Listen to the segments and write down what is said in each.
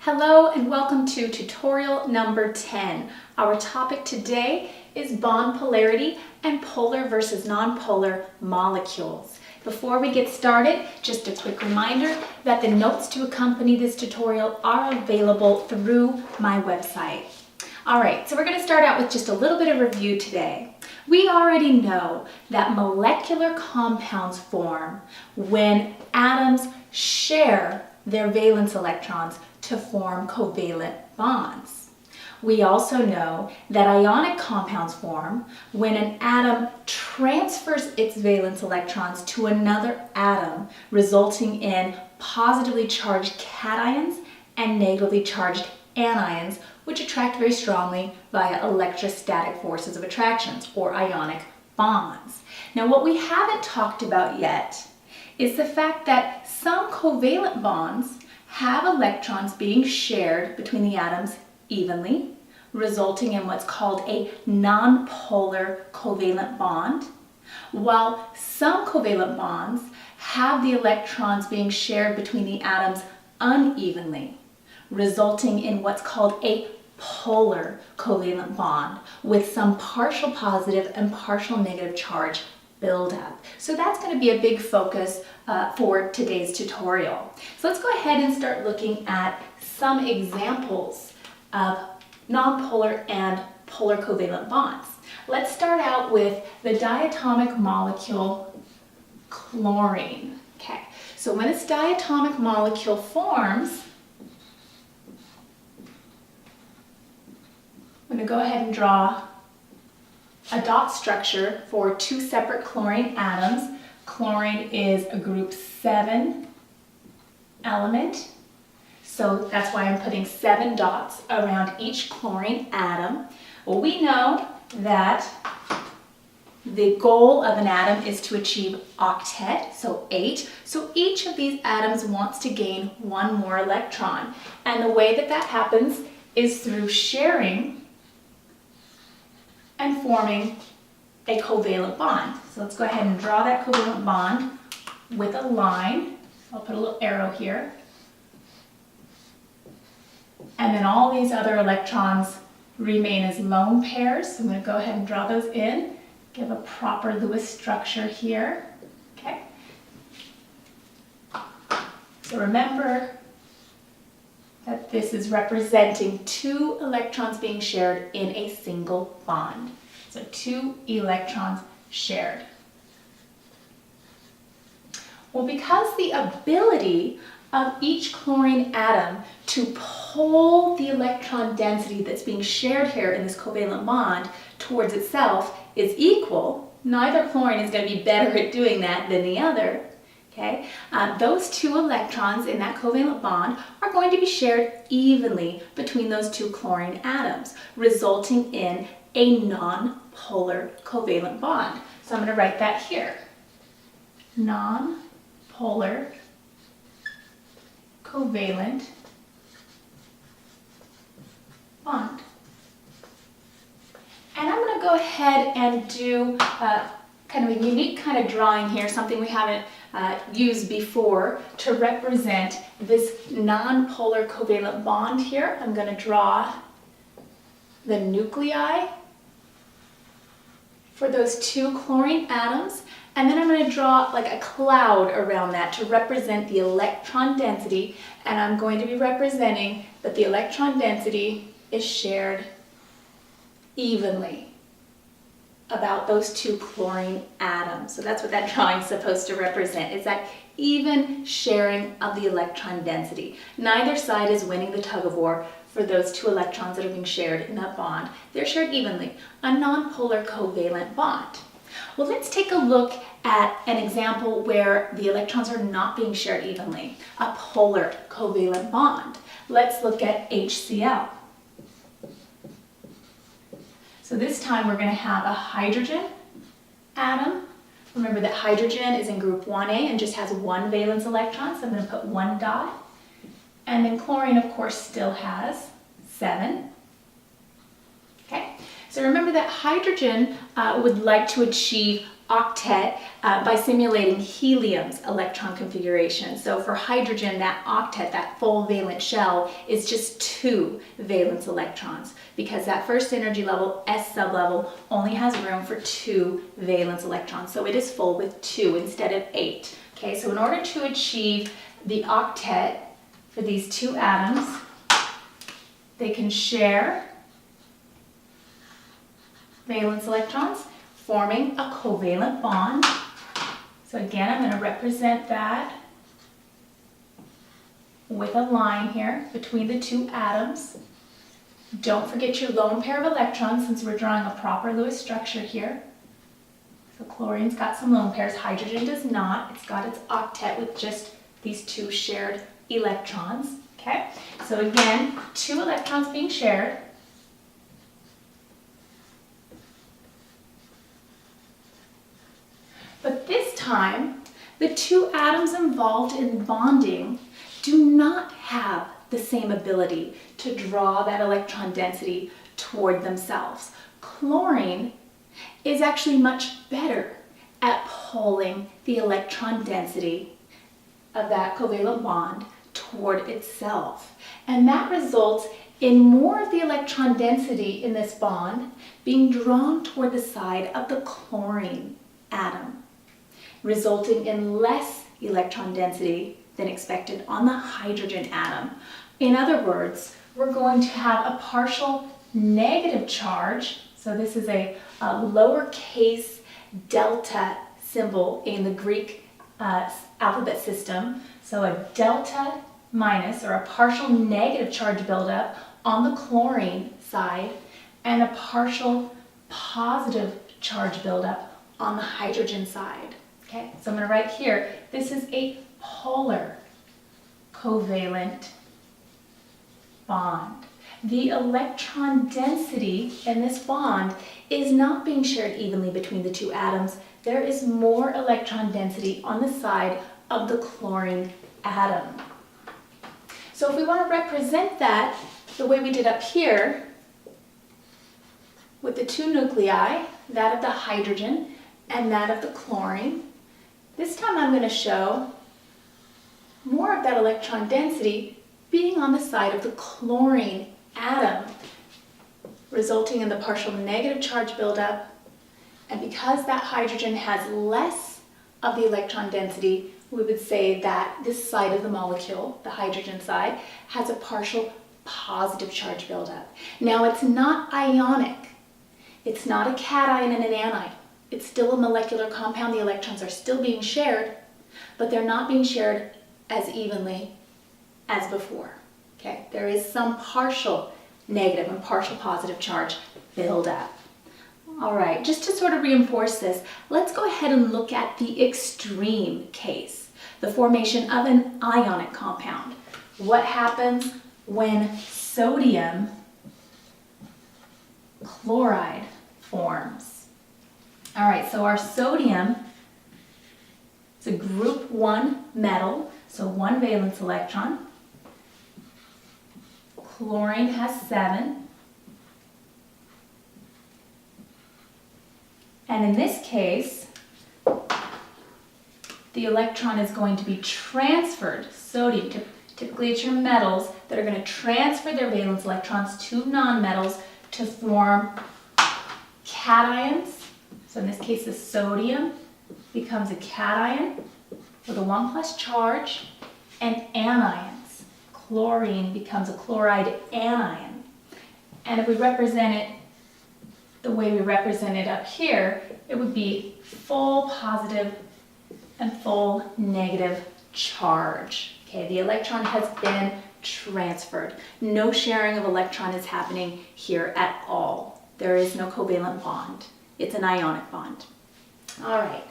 Hello and welcome to tutorial number 10. Our topic today is bond polarity and polar versus nonpolar molecules. Before we get started, just a quick reminder that the notes to accompany this tutorial are available through my website. Alright, so we're going to start out with just a little bit of review today. We already know that molecular compounds form when atoms share their valence electrons to form covalent bonds. We also know that ionic compounds form when an atom transfers its valence electrons to another atom, resulting in positively charged cations and negatively charged anions, which attract very strongly via electrostatic forces of attractions, or ionic bonds. Now, what we haven't talked about yet is the fact that some covalent bonds have electrons being shared between the atoms evenly, resulting in what's called a nonpolar covalent bond, while some covalent bonds have the electrons being shared between the atoms unevenly, resulting in what's called a polar covalent bond with some partial positive and partial negative charge buildup. So that's going to be a big focus for today's tutorial. So let's go ahead and start looking at some examples of nonpolar and polar covalent bonds. Let's start out with the diatomic molecule chlorine. Okay, so when this diatomic molecule forms, I'm going to go ahead and draw a dot structure for two separate chlorine atoms. Chlorine is a group 7 element, so that's why I'm putting 7 dots around each chlorine atom. Well, we know that the goal of an atom is to achieve octet, so 8. So each of these atoms wants to gain one more electron, and the way that that happens is through sharing and forming a covalent bond. So let's go ahead and draw that covalent bond with a line. I'll put a little arrow here. And then all these other electrons remain as lone pairs. So I'm going to go ahead and draw those in. Give a proper Lewis structure here. Okay. So remember that this is representing 2 electrons being shared in a single bond. So 2 electrons shared. Well, because the ability of each chlorine atom to pull the electron density that's being shared here in this covalent bond towards itself is equal, neither chlorine is going to be better at doing that than the other. Okay, those 2 electrons in that covalent bond are going to be shared evenly between those 2 chlorine atoms, resulting in a nonpolar covalent bond. So I'm going to write that here. Nonpolar covalent bond. And I'm going to go ahead and do kind of a unique kind of drawing here, something we haven't used before to represent this nonpolar covalent bond here. I'm going to draw the nuclei for those 2 chlorine atoms, and then I'm going to draw like a cloud around that to represent the electron density, and I'm going to be representing that the electron density is shared evenly about those 2 chlorine atoms. So that's what that drawing is supposed to represent, is that even sharing of the electron density. Neither side is winning the tug of war for those 2 electrons that are being shared in that bond. They're shared evenly, a nonpolar covalent bond. Well, let's take a look at an example where the electrons are not being shared evenly, a polar covalent bond. Let's look at HCl. So this time we're going to have a hydrogen atom. Remember that hydrogen is in group 1A and just has 1 valence electron, so I'm going to put 1 dot. And then chlorine, of course, still has 7. Okay, so remember that hydrogen would like to achieve octet by simulating helium's electron configuration. So for hydrogen, that octet, that full valent shell, is just 2 valence electrons because that first energy level, S sublevel, only has room for 2 valence electrons. So it is full with 2 instead of 8. Okay, so in order to achieve the octet for these 2 atoms, they can share valence electrons, forming a covalent bond. So again, I'm going to represent that with a line here between the 2 atoms. Don't forget your lone pair of electrons since we're drawing a proper Lewis structure here. So chlorine's got some lone pairs, hydrogen does not. It's got its octet with just these 2 shared electrons. Okay, so again, 2 electrons being shared. But this time, the 2 atoms involved in bonding do not have the same ability to draw that electron density toward themselves. Chlorine is actually much better at pulling the electron density of that covalent bond toward itself. And that results in more of the electron density in this bond being drawn toward the side of the chlorine atom, resulting in less electron density than expected on the hydrogen atom. In other words, we're going to have a partial negative charge. So this is a lowercase delta symbol in the Greek alphabet system. So a delta minus, or a partial negative charge buildup on the chlorine side, and a partial positive charge buildup on the hydrogen side. Okay, so I'm going to write here, this is a polar covalent bond. The electron density in this bond is not being shared evenly between the 2 atoms. There is more electron density on the side of the chlorine atom. So if we want to represent that the way we did up here, with the 2 nuclei, that of the hydrogen and that of the chlorine, this time I'm going to show more of that electron density being on the side of the chlorine atom, resulting in the partial negative charge buildup. And because that hydrogen has less of the electron density, we would say that this side of the molecule, the hydrogen side, has a partial positive charge buildup. Now it's not ionic. It's not a cation and an anion. It's still a molecular compound. The electrons are still being shared, but they're not being shared as evenly as before. Okay, there is some partial negative and partial positive charge buildup. All right, just to sort of reinforce this, let's go ahead and look at the extreme case, the formation of an ionic compound. What happens when sodium chloride forms? All right, so our sodium is a group 1 metal, so 1 valence electron. Chlorine has 7. And in this case, the electron is going to be transferred. Sodium, typically it's your metals that are going to transfer their valence electrons to nonmetals to form cations. So in this case, the sodium becomes a cation with a 1+ charge, and anions. Chlorine becomes a chloride anion. And if we represent it the way we represent it up here, it would be full positive and full negative charge. Okay, the electron has been transferred. No sharing of electron is happening here at all. There is no covalent bond. It's an ionic bond. All right,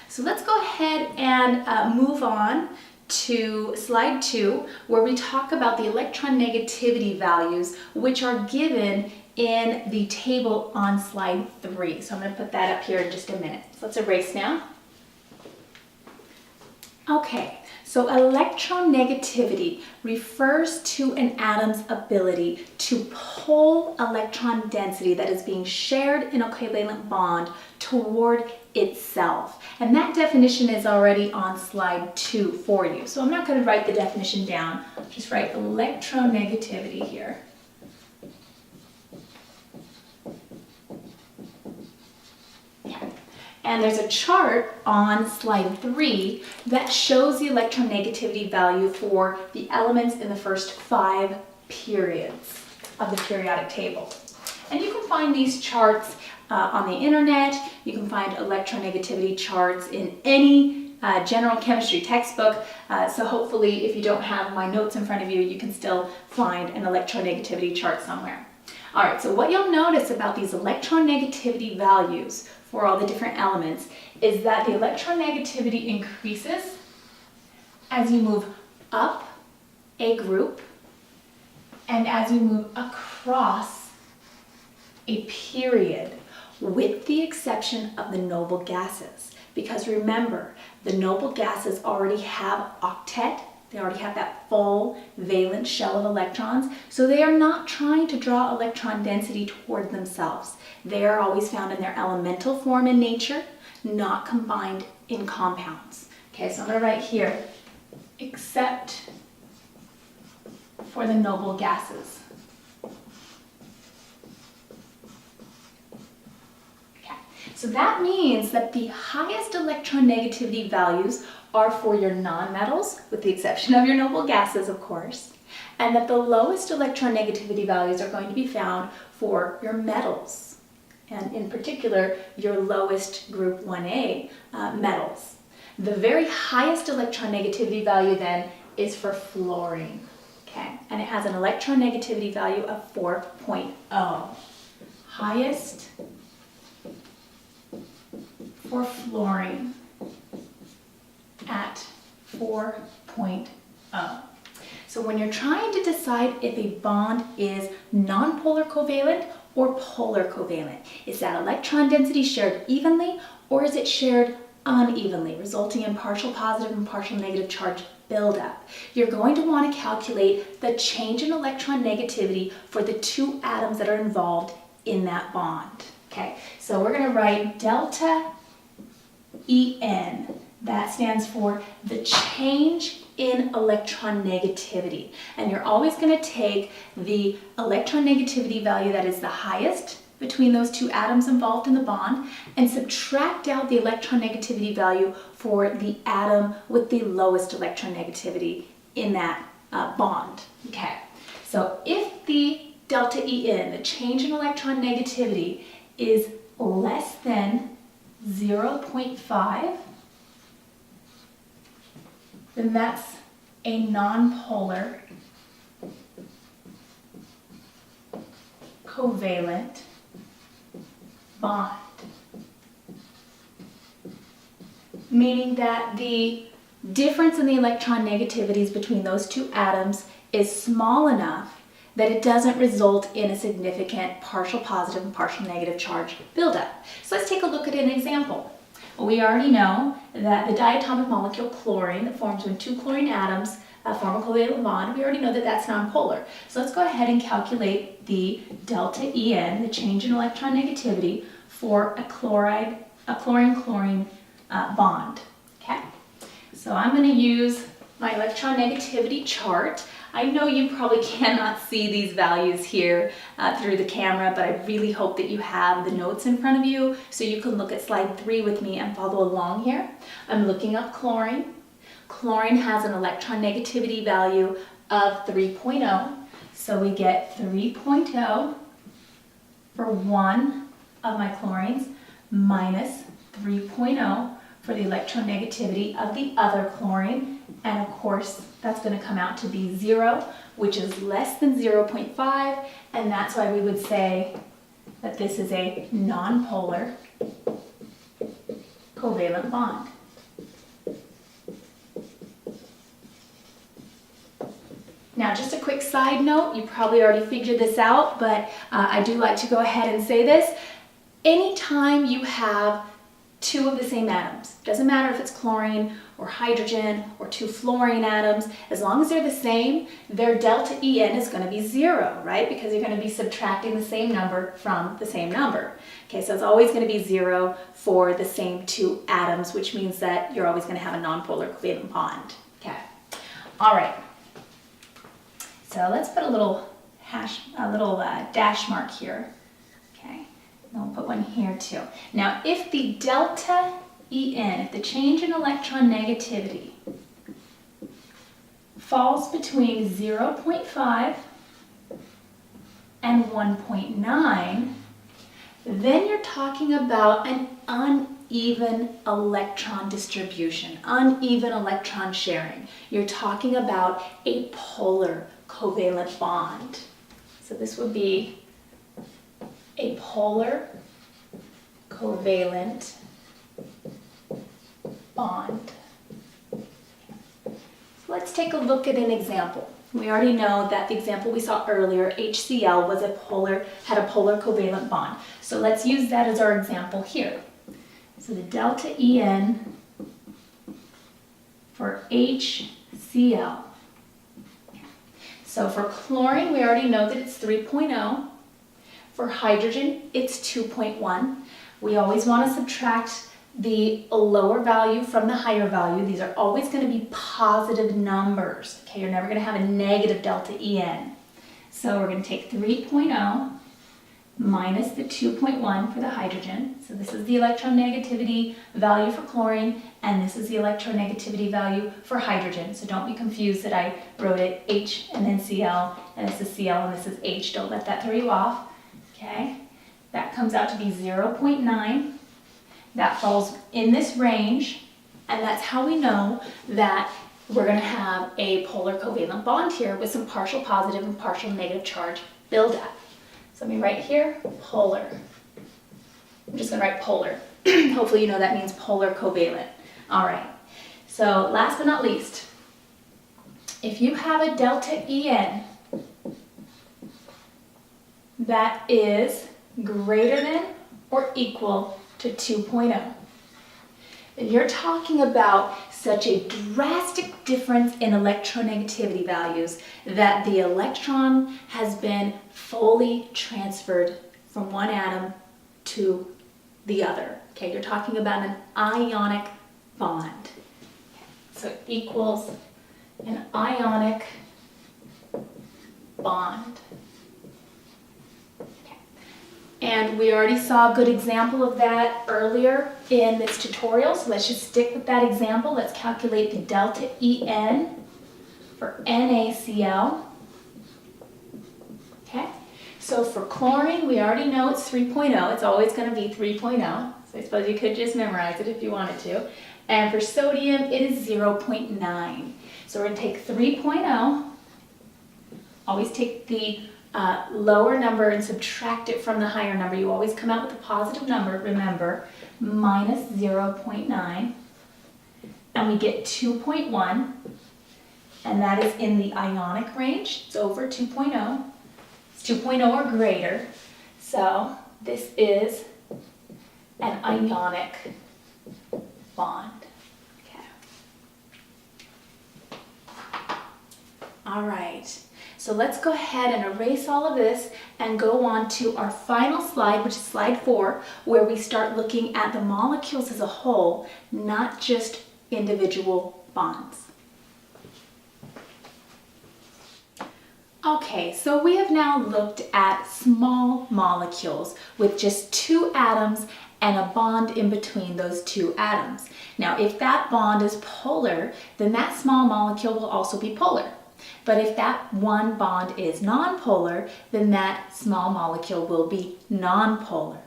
so let's go ahead and move on to slide 2, where we talk about the electronegativity values, which are given in the table on slide 3. So I'm going to put that up here in just a minute. So let's erase now. Okay, So electronegativity refers to an atom's ability to pull electron density that is being shared in a covalent bond toward itself. And that definition is already on slide 2 for you. So I'm not going to write the definition down, just write electronegativity here. And there's a chart on slide 3 that shows the electronegativity value for the elements in the first 5 periods of the periodic table. And you can find these charts on the internet. You can find electronegativity charts in any general chemistry textbook. So hopefully if you don't have my notes in front of you, you can still find an electronegativity chart somewhere. All right, so what you'll notice about these electronegativity values for all the different elements is that the electronegativity increases as you move up a group and as you move across a period, with the exception of the noble gases. Because remember, the noble gases already have octet. They already have that full valence shell of electrons, so they are not trying to draw electron density toward themselves. They are always found in their elemental form in nature, not combined in compounds. Okay, so I'm going to write here, except for the noble gases. Okay, so that means that the highest electronegativity values are for your nonmetals, with the exception of your noble gases, of course, and that the lowest electronegativity values are going to be found for your metals, and in particular, your lowest group 1A metals. The very highest electronegativity value then is for fluorine, okay, and it has an electronegativity value of 4.0. Highest for fluorine at 4.0. So when you're trying to decide if a bond is nonpolar covalent or polar covalent, is that electron density shared evenly or is it shared unevenly, resulting in partial positive and partial negative charge buildup? You're going to want to calculate the change in electron negativity for the 2 atoms that are involved in that bond. Okay, so we're going to write delta En. That stands for the change in electron negativity. And you're always going to take the electron negativity value that is the highest between those 2 atoms involved in the bond and subtract out the electron negativity value for the atom with the lowest electron negativity in that bond. Okay, so if the delta En, the change in electron negativity, is less than 0.5, then that's a nonpolar covalent bond, meaning that the difference in the electron negativities between those 2 atoms is small enough that it doesn't result in a significant partial positive and partial negative charge buildup. So let's take a look at an example. We already know that the diatomic molecule chlorine that forms when 2 chlorine atoms form a covalent bond, we already know that that's nonpolar. So let's go ahead and calculate the delta En, the change in electron negativity, for a chlorine-chlorine bond. Okay, so I'm going to use my electron negativity chart. I know you probably cannot see these values here through the camera, but I really hope that you have the notes in front of you so you can look at slide 3 with me and follow along here. I'm looking up chlorine. Chlorine has an electron negativity value of 3.0, so we get 3.0 for one of my chlorines minus 3.0 for the electron negativity of the other chlorine, and of course that's going to come out to be 0, which is less than 0.5, and that's why we would say that this is a nonpolar covalent bond. Now, just a quick side note, you probably already figured this out, but I do like to go ahead and say this. Anytime you have 2 of the same atoms, doesn't matter if it's chlorine or hydrogen or 2 fluorine atoms, as long as they're the same, their delta En is going to be 0, right? Because you're going to be subtracting the same number from the same number. Okay, so it's always going to be 0 for the same 2 atoms, which means that you're always going to have a nonpolar covalent bond. Okay, all right. So let's put a little dash mark here. Okay, and we'll put one here too. Now, if the delta En, if the change in electron negativity falls between 0.5 and 1.9, then you're talking about an uneven electron distribution, uneven electron sharing. You're talking about a polar covalent bond. So this would be a polar covalent bond. So let's take a look at an example. We already know that the example we saw earlier, HCl, had a polar covalent bond. So let's use that as our example here. So the delta En for HCl. So for chlorine, we already know that it's 3.0. For hydrogen, it's 2.1. We always want to subtract the lower value from the higher value. These are always going to be positive numbers. Okay, you're never going to have a negative delta En. So we're going to take 3.0 minus the 2.1 for the hydrogen. So this is the electronegativity value for chlorine, and this is the electronegativity value for hydrogen. So don't be confused that I wrote it H and then Cl, and this is Cl and this is H. Don't let that throw you off. Okay, that comes out to be 0.9. That falls in this range, and that's how we know that we're going to have a polar covalent bond here with some partial positive and partial negative charge buildup. So let me write here, polar. I'm just going to write polar. Hopefully you know that means polar covalent. All right, so last but not least, if you have a delta En that is greater than or equal to 2.0. And you're talking about such a drastic difference in electronegativity values that the electron has been fully transferred from one atom to the other. Okay, you're talking about an ionic bond. So it equals an ionic bond. And we already saw a good example of that earlier in this tutorial, so let's just stick with that example. Let's calculate the delta En for NaCl. Okay, so for chlorine, we already know it's 3.0. It's always going to be 3.0, so I suppose you could just memorize it if you wanted to. And for sodium, it is 0.9. So we're going to take 3.0, always take the lower number and subtract it from the higher number. You always come out with a positive number, remember, minus 0.9, and we get 2.1, and that is in the ionic range. It's over 2.0. It's 2.0 or greater, so this is an ionic bond. Okay. All right. So let's go ahead and erase all of this and go on to our final slide, which is slide 4, where we start looking at the molecules as a whole, not just individual bonds. Okay, so we have now looked at small molecules with just 2 atoms and a bond in between those 2 atoms. Now, if that bond is polar, then that small molecule will also be polar. But if that one bond is nonpolar, then that small molecule will be nonpolar.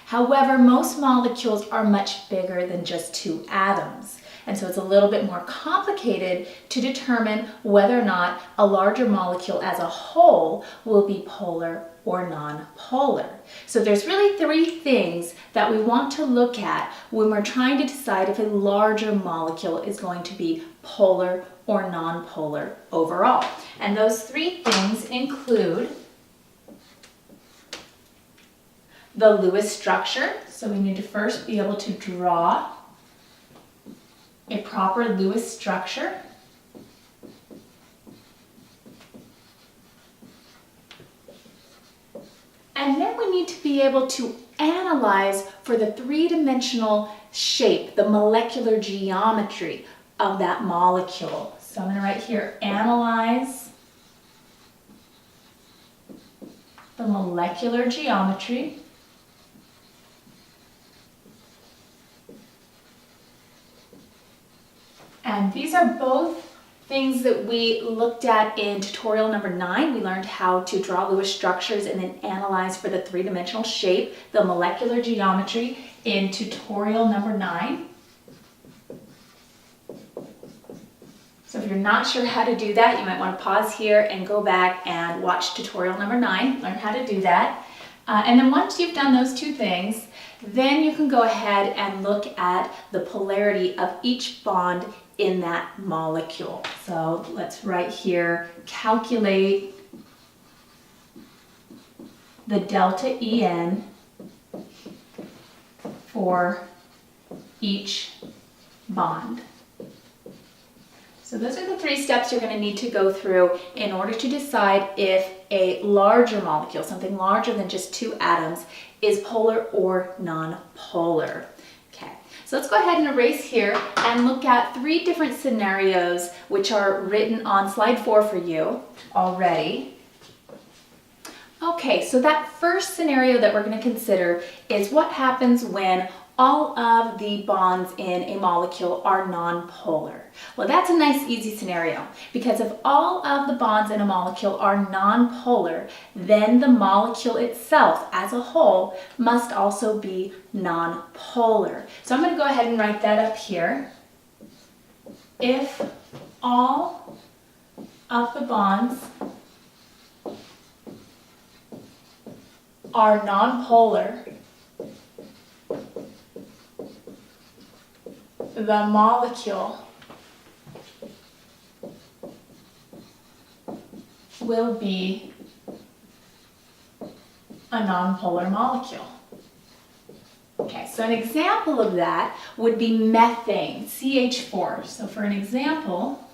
However, most molecules are much bigger than just 2 atoms. And so it's a little bit more complicated to determine whether or not a larger molecule as a whole will be polar or nonpolar. So there's really 3 things that we want to look at when we're trying to decide if a larger molecule is going to be polar or nonpolar overall. And those 3 things include the Lewis structure. So we need to first be able to draw a proper Lewis structure. And then we need to be able to analyze for the three-dimensional shape, the molecular geometry of that molecule. So I'm going to write here, analyze the molecular geometry and these are both things that we looked at in tutorial number 9. We learned how to draw Lewis structures and then analyze for the three-dimensional shape, the molecular geometry in tutorial number 9. So if you're not sure how to do that, you might want to pause here and go back and watch tutorial number 9, learn how to do that. And then once you've done those two things, then you can go ahead and look at the polarity of each bond in that molecule. So let's write here, calculate the delta En for each bond. So those are the 3 steps you're going to need to go through in order to decide if a larger molecule, something larger than just 2 atoms, is polar or non-polar. Okay, so let's go ahead and erase here and look at 3 different scenarios which are written on slide 4 for you already. Okay, so that first scenario that we're going to consider is what happens when all of the bonds in a molecule are non-polar. Well, that's a nice easy scenario because if all of the bonds in a molecule are non-polar, then the molecule itself as a whole must also be non-polar. So I'm going to go ahead and write that up here. If all of the bonds are non-polar, the molecule will be a nonpolar molecule. Okay, so an example of that would be methane, CH4. So for an example,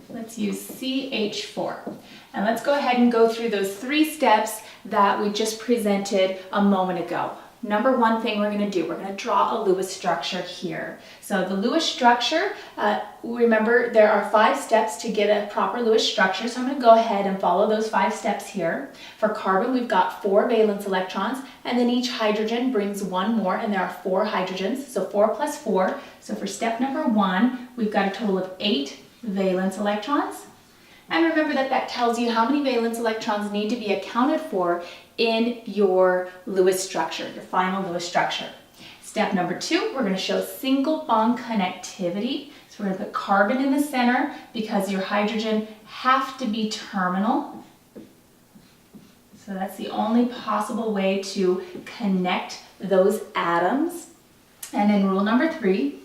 let's use CH4. And let's go ahead and go through those 3 steps that we just presented a moment ago. Number 1 thing we're going to do, we're going to draw a Lewis structure here. So the Lewis structure, remember there are 5 steps to get a proper Lewis structure, so I'm going to go ahead and follow those 5 steps here. For carbon, we've got 4 valence electrons, and then each hydrogen brings 1 more, and there are 4 hydrogens, so 4 plus 4. So for step number 1, we've got a total of 8 valence electrons. And remember that that tells you how many valence electrons need to be accounted for in your Lewis structure, your final Lewis structure. Step number 2, we're going to show single bond connectivity. So we're going to put carbon in the center because your hydrogen have to be terminal. So that's the only possible way to connect those atoms. And then rule number 3,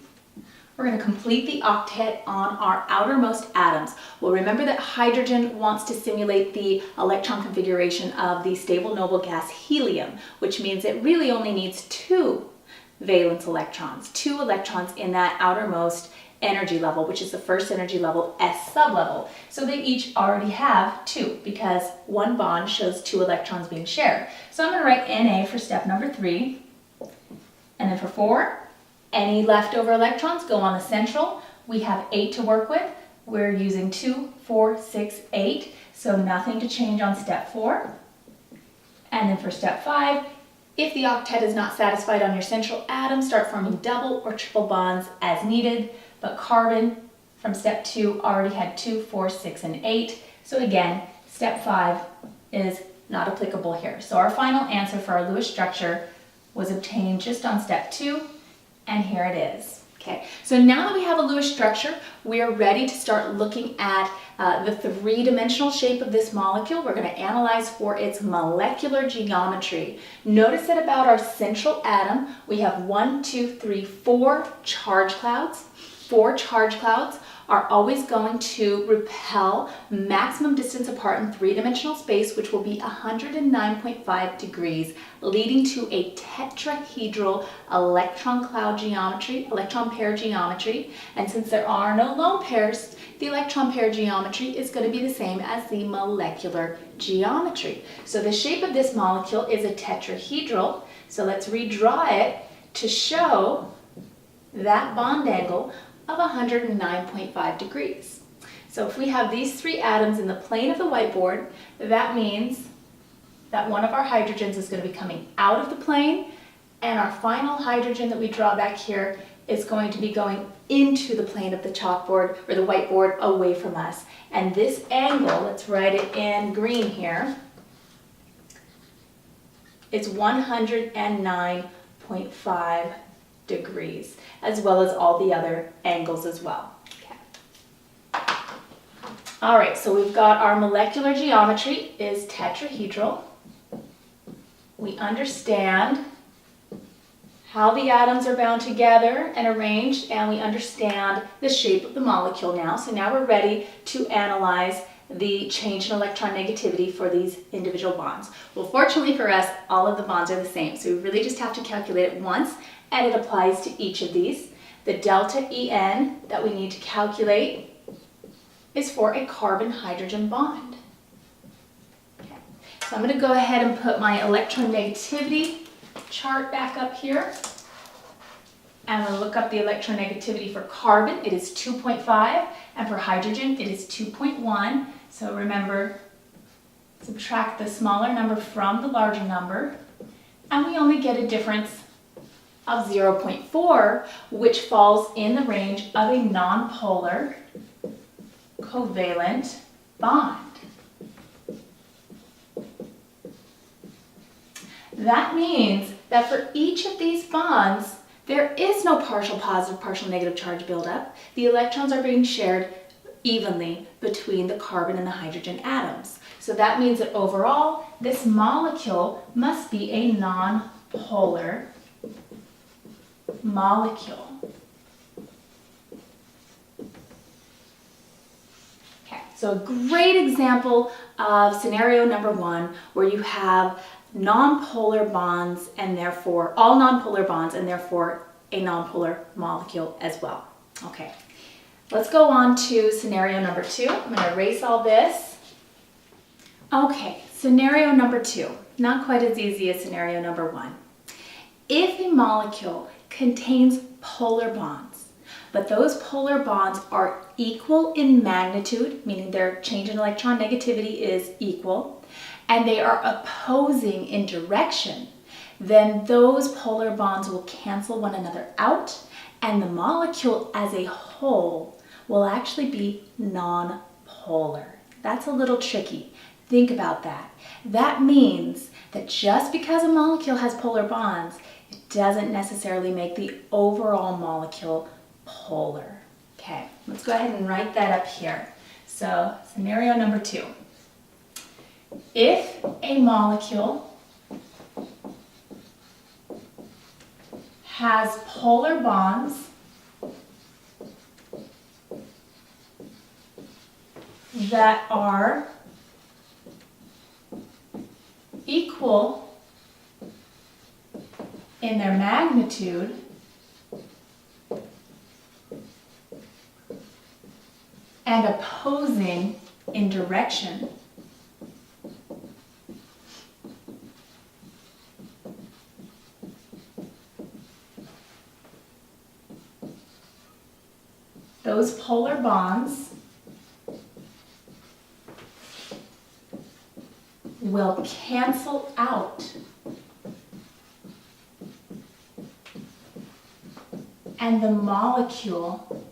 we're going to complete the octet on our outermost atoms. Well, remember that hydrogen wants to simulate the electron configuration of the stable noble gas helium, which means it really only needs 2 valence electrons, 2 electrons in that outermost energy level, which is the first energy level, S sublevel. So they each already have 2 because 1 bond shows 2 electrons being shared. So I'm going to write Na for step number 3. And then for 4, any leftover electrons go on the central. We have 8 to work with. We're using 2, 4, 6, 8. So nothing to change on step 4. And then for step 5, if the octet is not satisfied on your central atom, start forming double or triple bonds as needed. But carbon from step 2 already had 2, 4, 6, and 8. So again, step 5 is not applicable here. So our final answer for our Lewis structure was obtained just on step 2. And here it is. Okay, so now that we have a Lewis structure, we are ready to start looking at the 3-dimensional shape of this molecule. We're going to analyze for its molecular geometry. Notice that about our central atom, we have 1, 2, 3, 4 charge clouds. 4 charge clouds are always going to repel maximum distance apart in three-dimensional space, which will be 109.5 degrees, leading to a tetrahedral electron cloud geometry, electron pair geometry. And since there are no lone pairs, the electron pair geometry is going to be the same as the molecular geometry. So the shape of this molecule is a tetrahedral. So let's redraw it to show that bond angle of 109.5 degrees. So if we have these three atoms in the plane of the whiteboard, that means that one of our hydrogens is going to be coming out of the plane, and our final hydrogen that we draw back here is going to be going into the plane of the chalkboard or the whiteboard away from us. And this angle, let's write it in green here, is 109.5 degrees, as well as all the other angles as well. Okay. All right, so we've got our molecular geometry is tetrahedral. We understand how the atoms are bound together and arranged, and we understand the shape of the molecule now. So now we're ready to analyze the change in electron negativity for these individual bonds. Well, fortunately for us, all of the bonds are the same. So we really just have to calculate it once, and it applies to each of these. The delta En that we need to calculate is for a carbon-hydrogen bond. Okay. So I'm going to go ahead and put my electronegativity chart back up here. And we'll look up the electronegativity for carbon. It is 2.5, and for hydrogen, it is 2.1. So remember, subtract the smaller number from the larger number, and we only get a difference of 0.4, which falls in the range of a nonpolar covalent bond. That means that for each of these bonds, there is no partial positive, partial negative charge buildup. The electrons are being shared evenly between the carbon and the hydrogen atoms. So that means that overall, this molecule must be a nonpolar molecule. Okay, so a great example of scenario number one, where you have nonpolar bonds and therefore all nonpolar bonds and therefore a nonpolar molecule as well. Okay, let's go on to scenario number two. I'm going to erase all this. Okay, scenario number two, not quite as easy as scenario number one. If a molecule contains polar bonds, but those polar bonds are equal in magnitude, meaning their change in electron negativity is equal, and they are opposing in direction, then those polar bonds will cancel one another out, and the molecule as a whole will actually be nonpolar. That's a little tricky. Think about that. That means that just because a molecule has polar bonds, it doesn't necessarily make the overall molecule polar. Okay, let's go ahead and write that up here. So, scenario number two. If a molecule has polar bonds that are equal in their magnitude and opposing in direction, those polar bonds will cancel out and the molecule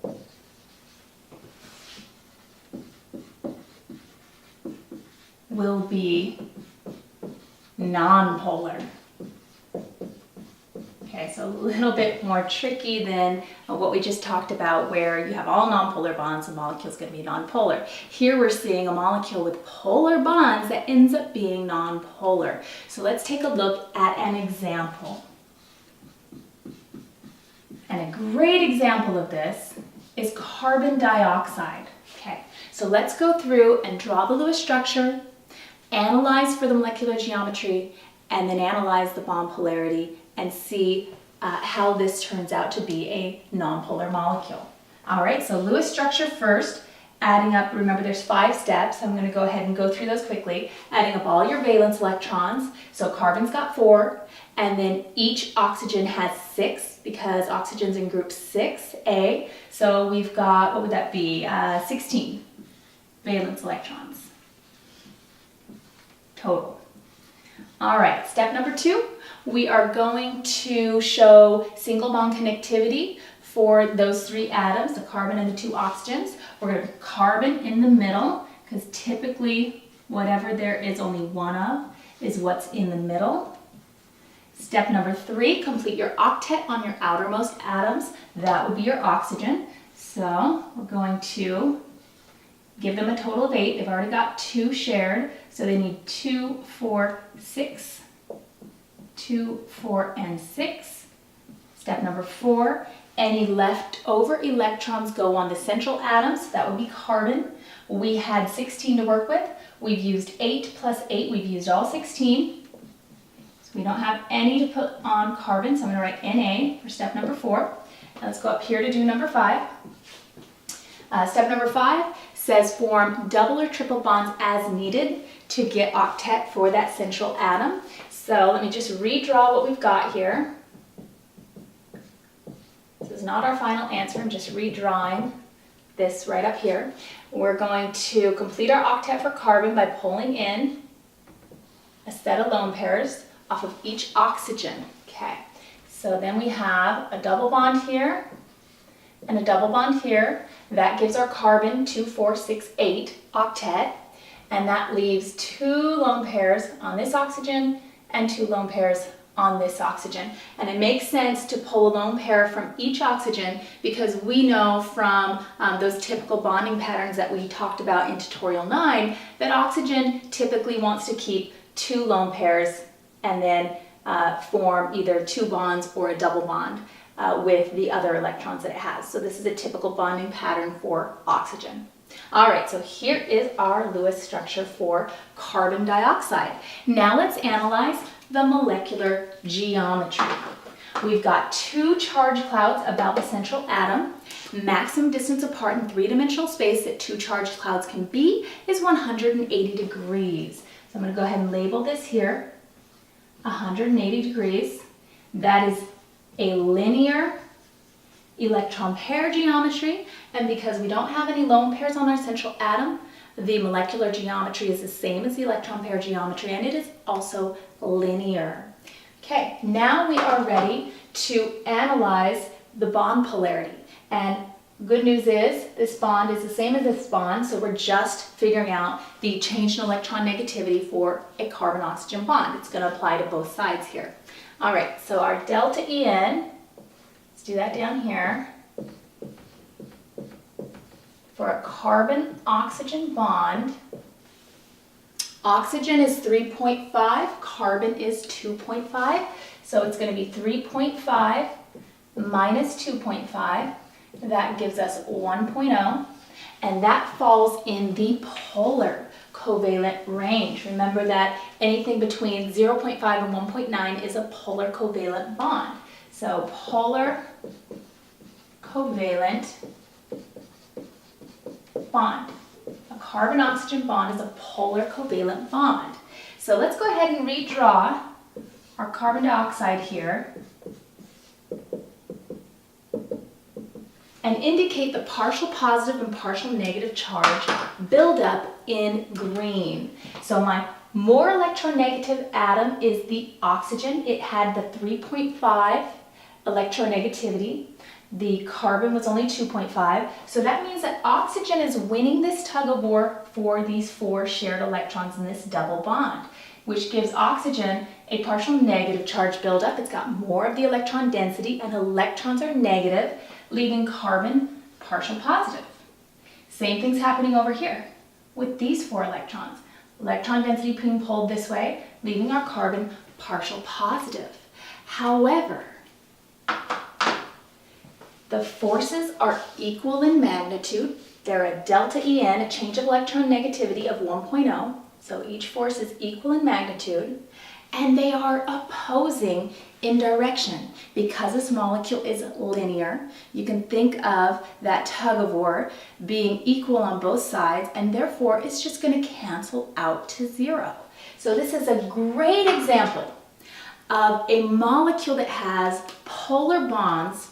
will be nonpolar. Okay, so a little bit more tricky than what we just talked about, where you have all nonpolar bonds, the molecule is going to be nonpolar. Here we're seeing a molecule with polar bonds that ends up being nonpolar. So let's take a look at an example. And a great example of this is carbon dioxide. Okay, so let's go through and draw the Lewis structure, analyze for the molecular geometry, and then analyze the bond polarity and see how this turns out to be a nonpolar molecule. All right, so Lewis structure first, adding up, remember there's 5 steps. I'm going to go ahead and go through those quickly. Adding up all your valence electrons. So carbon's got 4, and then each oxygen has 6 because oxygen's in group 6A. So we've got, what would that be, 16 valence electrons total. All right, step number 2, we are going to show single bond connectivity for those 3 atoms, the carbon and the 2 oxygens. We're going to put carbon in the middle because typically whatever there is only one of is what's in the middle. Step number 3, complete your octet on your outermost atoms. That would be your oxygen. So we're going to give them a total of 8. They've already got 2 shared, so they need 2, 4, 6. 2, 4, and 6. Step number 4, any leftover electrons go on the central atoms. That would be carbon. We had 16 to work with. We've used 8 plus 8. We've used all 16. So we don't have any to put on carbon, so I'm going to write Na for step number 4. Now let's go up here to do number 5. Step number 5 says form double or triple bonds as needed to get octet for that central atom. So let me just redraw what we've got here. This is not our final answer, I'm just redrawing this right up here. We're going to complete our octet for carbon by pulling in a set of lone pairs off of each oxygen. Okay, so then we have a double bond here and a double bond here. That gives our carbon 2, 4, 6, 8 octet, and that leaves 2 lone pairs on this oxygen and 2 lone pairs on this oxygen. And it makes sense to pull a lone pair from each oxygen because we know from those typical bonding patterns that we talked about in tutorial 9 that oxygen typically wants to keep 2 lone pairs and then form either 2 bonds or a double bond with the other electrons that it has. So this is a typical bonding pattern for oxygen. All right, so here is our Lewis structure for carbon dioxide. Now let's analyze the molecular geometry. We've got 2 charge clouds about the central atom. Maximum distance apart in 3-dimensional space that 2 charged clouds can be is 180 degrees. So I'm going to go ahead and label this here, 180 degrees. That is a linear electron pair geometry, and because we don't have any lone pairs on our central atom, the molecular geometry is the same as the electron pair geometry, and it is also linear. Okay, now we are ready to analyze the bond polarity. And good news is this bond is the same as this bond, so we're just figuring out the change in electron negativity for a carbon-oxygen bond. It's going to apply to both sides here. All right, so our delta En, let's do that down here. For a carbon-oxygen bond, oxygen is 3.5, carbon is 2.5, so it's going to be 3.5 minus 2.5. That gives us 1.0, and that falls in the polar covalent range. Remember that anything between 0.5 and 1.9 is a polar covalent bond. So polar covalent bond. A carbon-oxygen bond is a polar covalent bond. So let's go ahead and redraw our carbon dioxide here and indicate the partial positive and partial negative charge buildup in green. So my more electronegative atom is the oxygen. It had the 3.5 electronegativity. The carbon was only 2.5. So that means that oxygen is winning this tug of war for these 4 shared electrons in this double bond, which gives oxygen a partial negative charge buildup. It's got more of the electron density, and electrons are negative, leaving carbon partial positive. Same thing's happening over here with these 4 electrons. Electron density being pulled this way, leaving our carbon partial positive. However, The forces are equal in magnitude. They're a delta En, a change of electron negativity of 1.0. So each force is equal in magnitude. And they are opposing in direction. Because this molecule is linear, you can think of that tug of war being equal on both sides, and therefore it's just going to cancel out to zero. So this is a great example of a molecule that has polar bonds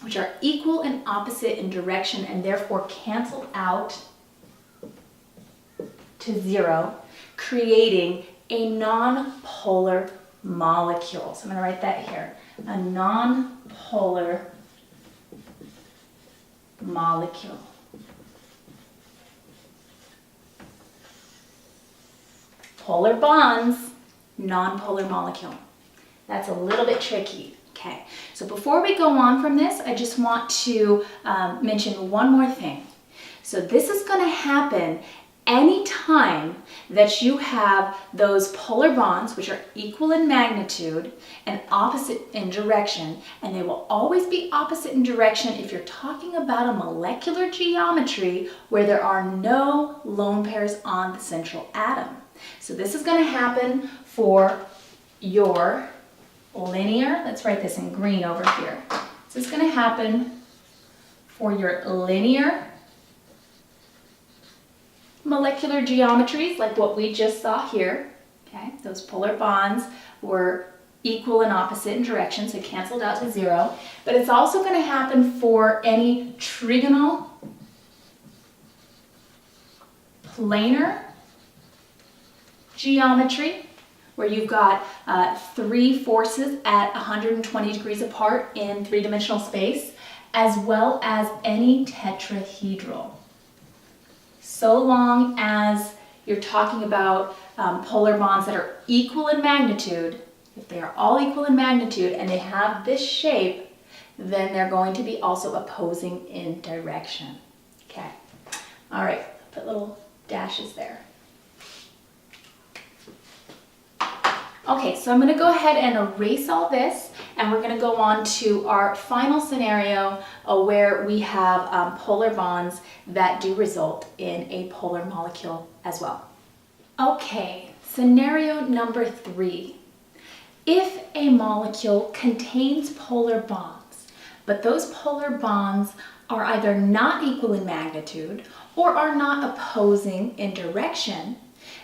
which are equal and opposite in direction and therefore cancel out to zero, creating a nonpolar molecule. So I'm going to write that here. A nonpolar molecule. Polar bonds, nonpolar molecule. That's a little bit tricky. Okay, so before we go on from this, I just want to mention one more thing. So this is going to happen anytime that you have those polar bonds, which are equal in magnitude and opposite in direction, and they will always be opposite in direction if you're talking about a molecular geometry where there are no lone pairs on the central atom. So this is going to happen for your linear, let's write this in green over here. This is going to happen for your linear molecular geometries, like what we just saw here. Okay, those polar bonds were equal and opposite in direction, so canceled out to zero. But it's also going to happen for any trigonal, planar geometry, where you've got three forces at 120 degrees apart in three-dimensional space, as well as any tetrahedral. So long as you're talking about polar bonds that are equal in magnitude, if they are all equal in magnitude and they have this shape, then they're going to be also opposing in direction. Okay, all right, put little dashes there. Okay, so I'm going to go ahead and erase all this, and we're going to go on to our final scenario where we have polar bonds that do result in a polar molecule as well. Okay, scenario number 3. If a molecule contains polar bonds, but those polar bonds are either not equal in magnitude or are not opposing in direction,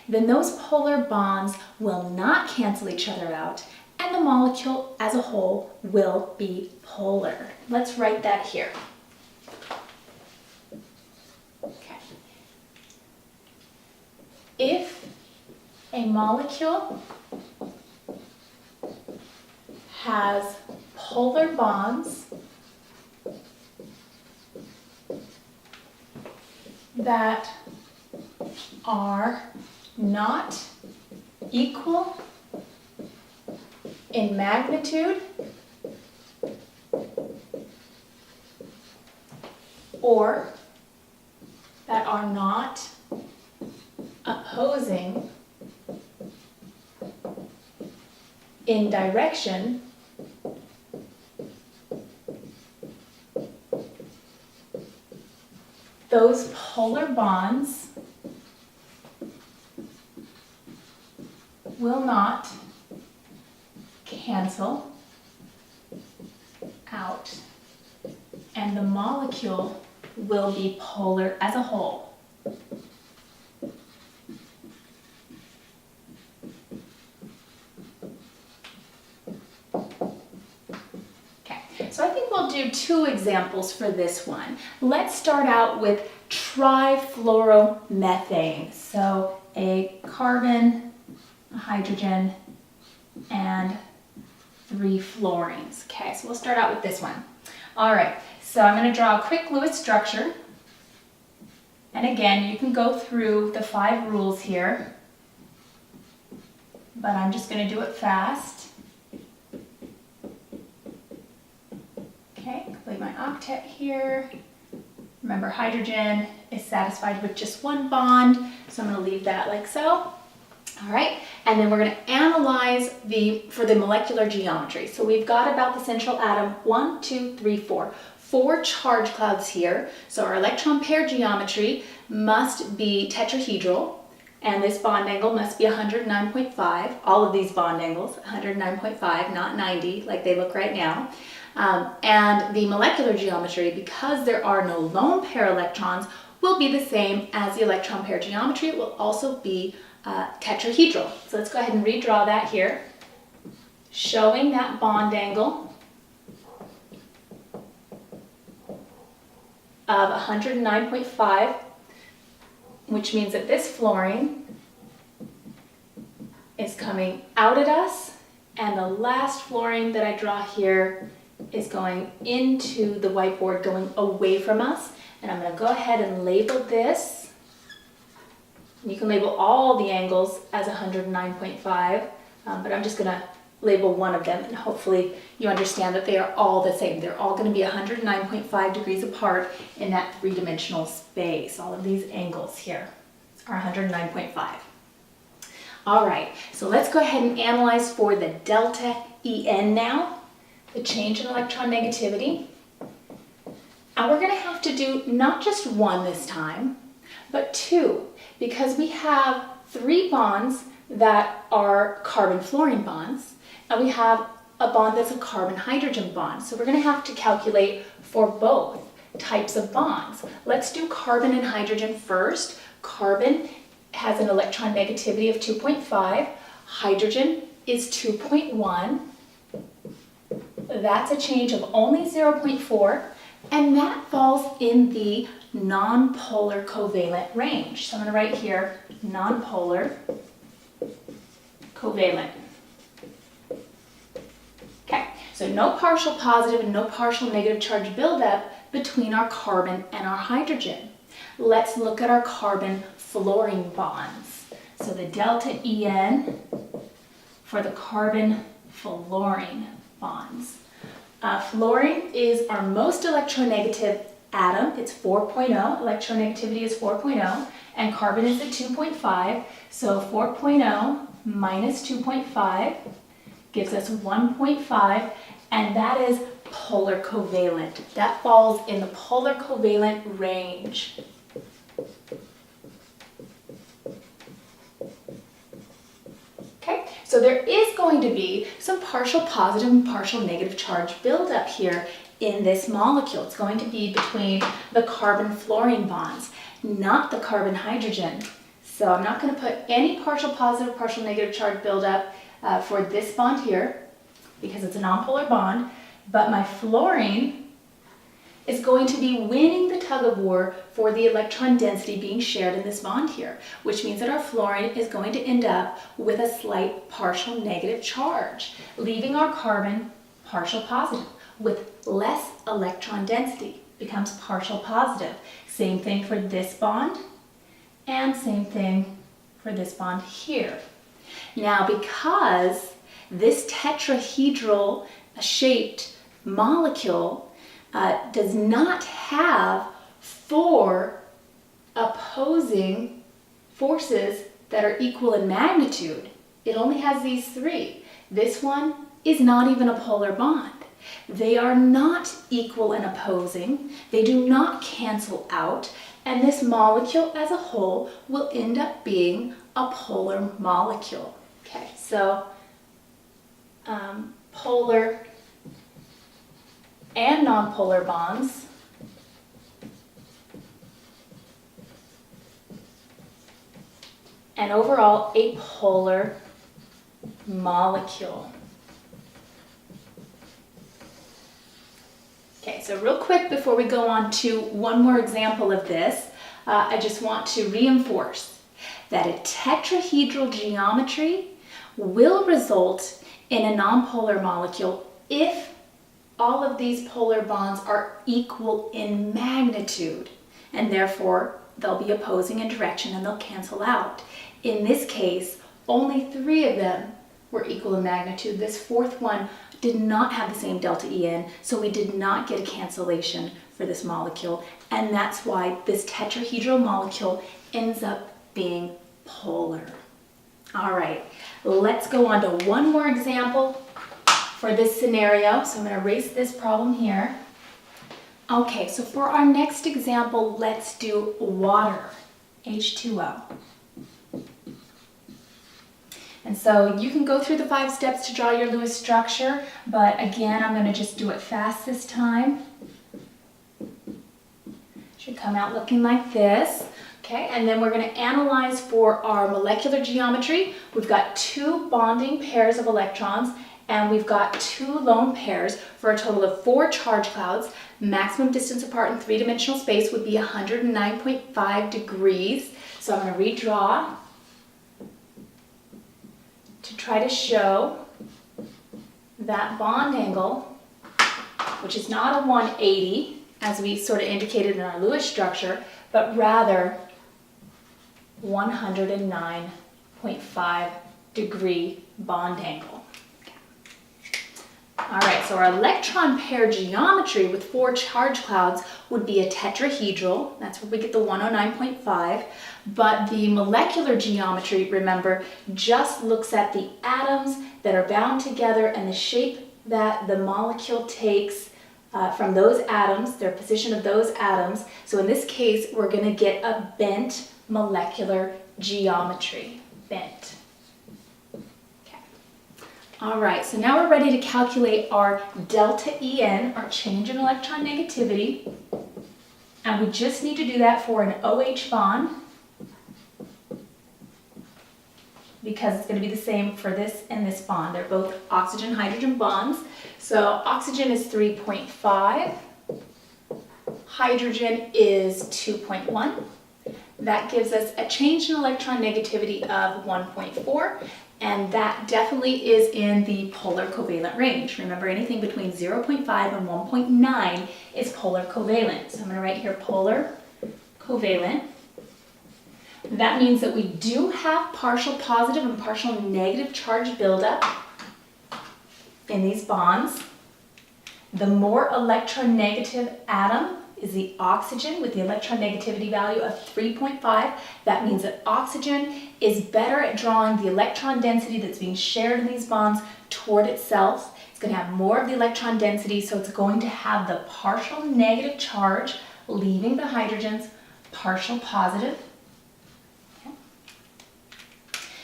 then those polar bonds will not cancel each other out, and the molecule as a whole will be polar. Let's write that here. Okay. If a molecule has polar bonds that are not equal in magnitude or that are not opposing in direction, those polar bonds will not cancel out, and the molecule will be polar as a whole. Okay, so I think we'll do 2 examples for this one. Let's start out with trifluoromethane. So a carbon, a hydrogen, and 3 fluorines. Okay, so we'll start out with this one. All right, so I'm going to draw a quick Lewis structure. And again, you can go through the 5 rules here, but I'm just going to do it fast. Okay, complete my octet here. Remember, hydrogen is satisfied with just 1 bond, so I'm going to leave that like so. All right, and then we're going to analyze for the molecular geometry. So we've got about the central atom 1, 2, 3, 4. 4 charge clouds here. So our electron pair geometry must be tetrahedral, and this bond angle must be 109.5. All of these bond angles, 109.5, not 90 like they look right now. And the molecular geometry, because there are no lone pair electrons, will be the same as the electron pair geometry. It will also be tetrahedral. So let's go ahead and redraw that here, showing that bond angle of 109.5, which means that this fluorine is coming out at us, and the last fluorine that I draw here is going into the whiteboard, going away from us. And I'm going to go ahead and label this. You can label all the angles as 109.5, but I'm just going to label one of them, and hopefully you understand that they are all the same. They're all going to be 109.5 degrees apart in that three-dimensional space. All of these angles here are 109.5. All right, so let's go ahead and analyze for the delta En now, the change in electron negativity. And we're going to have to do not just one this time, but 2, because we have 3 bonds that are carbon-fluorine bonds, and we have a bond that's a carbon-hydrogen bond. So we're going to have to calculate for both types of bonds. Let's do carbon and hydrogen first. Carbon has an electron negativity of 2.5. Hydrogen is 2.1. That's a change of only 0.4, and that falls in the nonpolar covalent range. So I'm going to write here nonpolar covalent. Okay, so no partial positive and no partial negative charge buildup between our carbon and our hydrogen. Let's look at our carbon-fluorine bonds. So the delta En for the carbon-fluorine bonds. Fluorine is our most electronegative atom. It's 4.0. Electronegativity is 4.0, and carbon is at 2.5. So 4.0 minus 2.5 gives us 1.5, and that is polar covalent. That falls in the polar covalent range. Okay, so there is going to be some partial positive and partial negative charge buildup here in this molecule. It's going to be between the carbon-fluorine bonds, not the carbon-hydrogen. So I'm not going to put any partial positive, partial negative charge buildup for this bond here, because it's a nonpolar bond, but my fluorine is going to be winning the tug of war for the electron density being shared in this bond here, which means that our fluorine is going to end up with a slight partial negative charge, leaving our carbon partial positive with less electron density, becomes partial positive. Same thing for this bond, and same thing for this bond here. Now, because this tetrahedral shaped molecule does not have 4 opposing forces that are equal in magnitude, it only has these 3. This one is not even a polar bond. They are not equal and opposing. They do not cancel out, and this molecule as a whole will end up being a polar molecule. Okay, so polar and nonpolar bonds and overall a polar molecule. Okay, so real quick before we go on to one more example of this, I just want to reinforce that a tetrahedral geometry will result in a nonpolar molecule if all of these polar bonds are equal in magnitude, and therefore they'll be opposing in direction and they'll cancel out. In this case, only 3 of them were equal in magnitude. This 4th one did not have the same delta En, so we did not get a cancellation for this molecule, and that's why this tetrahedral molecule ends up being polar. All right, let's go on to one more example for this scenario. So I'm going to erase this problem here. Okay, so for our next example, let's do water, H2O. And so you can go through the 5 steps to draw your Lewis structure, but again, I'm going to just do it fast this time. Should come out looking like this. Okay, and then we're going to analyze for our molecular geometry. We've got 2 bonding pairs of electrons, and we've got 2 lone pairs for a total of 4 charge clouds. Maximum distance apart in 3-dimensional space would be 109.5 degrees. So I'm going to redraw to try to show that bond angle, which is not a 180, as we sort of indicated in our Lewis structure, but rather 109.5 degree bond angle. Okay. All right, so our electron pair geometry with 4 charge clouds would be a tetrahedral. That's where we get the 109.5. But the molecular geometry, remember, just looks at the atoms that are bound together and the shape that the molecule takes from those atoms, their position of those atoms. So in this case, we're going to get a bent molecular geometry. Bent. Okay. All right, so now we're ready to calculate our delta En, our change in electron negativity. And we just need to do that for an OH bond, because it's going to be the same for this and this bond. They're both oxygen-hydrogen bonds. So oxygen is 3.5, hydrogen is 2.1. That gives us a change in electron negativity of 1.4, and that definitely is in the polar covalent range. Remember, anything between 0.5 and 1.9 is polar covalent. So I'm going to write here polar covalent. That means that we do have partial positive and partial negative charge buildup in these bonds. The more electronegative atom is the oxygen with the electron negativity value of 3.5. That means that oxygen is better at drawing the electron density that's being shared in these bonds toward itself. It's going to have more of the electron density, so it's going to have the partial negative charge leaving the hydrogens, partial positive. Okay.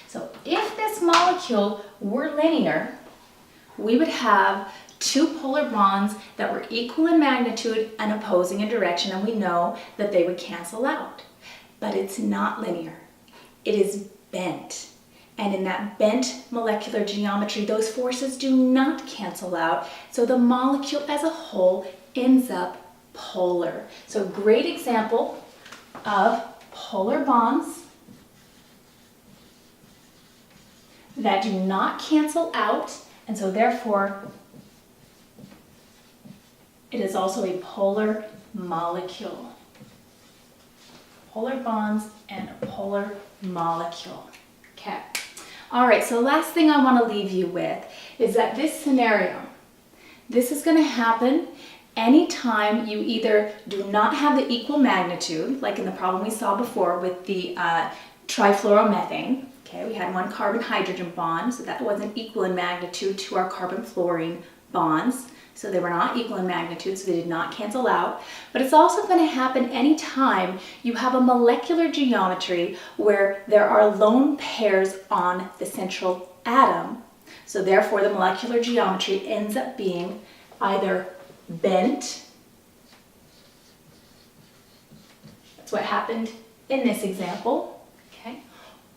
So if this molecule were linear, we would have 2 polar bonds that were equal in magnitude and opposing in direction, and we know that they would cancel out. But it's not linear. It is bent. And in that bent molecular geometry, those forces do not cancel out, so the molecule as a whole ends up polar. So a great example of polar bonds that do not cancel out, and so therefore it is also a polar molecule. Polar bonds and a polar molecule. Okay. All right, so last thing I want to leave you with is that this scenario, this is going to happen anytime you either do not have the equal magnitude, like in the problem we saw before with the trifluoromethane. Okay, we had 1 carbon-hydrogen bond, so that wasn't equal in magnitude to our carbon-fluorine bonds. So they were not equal in magnitude, so they did not cancel out. But it's also going to happen anytime you have a molecular geometry where there are lone pairs on the central atom. So therefore the molecular geometry ends up being either bent, that's what happened in this example, okay,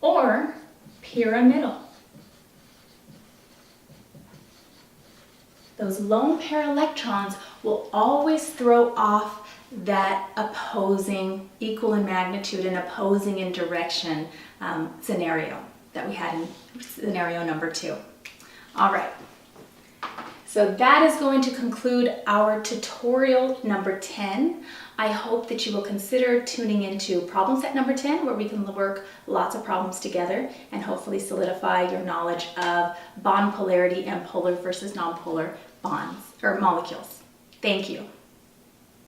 or pyramidal. Those lone pair electrons will always throw off that opposing, equal in magnitude and opposing in direction scenario that we had in scenario number 2. All right, so that is going to conclude our tutorial number 10. I hope that you will consider tuning into problem set number 10, where we can work lots of problems together and hopefully solidify your knowledge of bond polarity and polar versus nonpolar bonds or molecules. Thank you.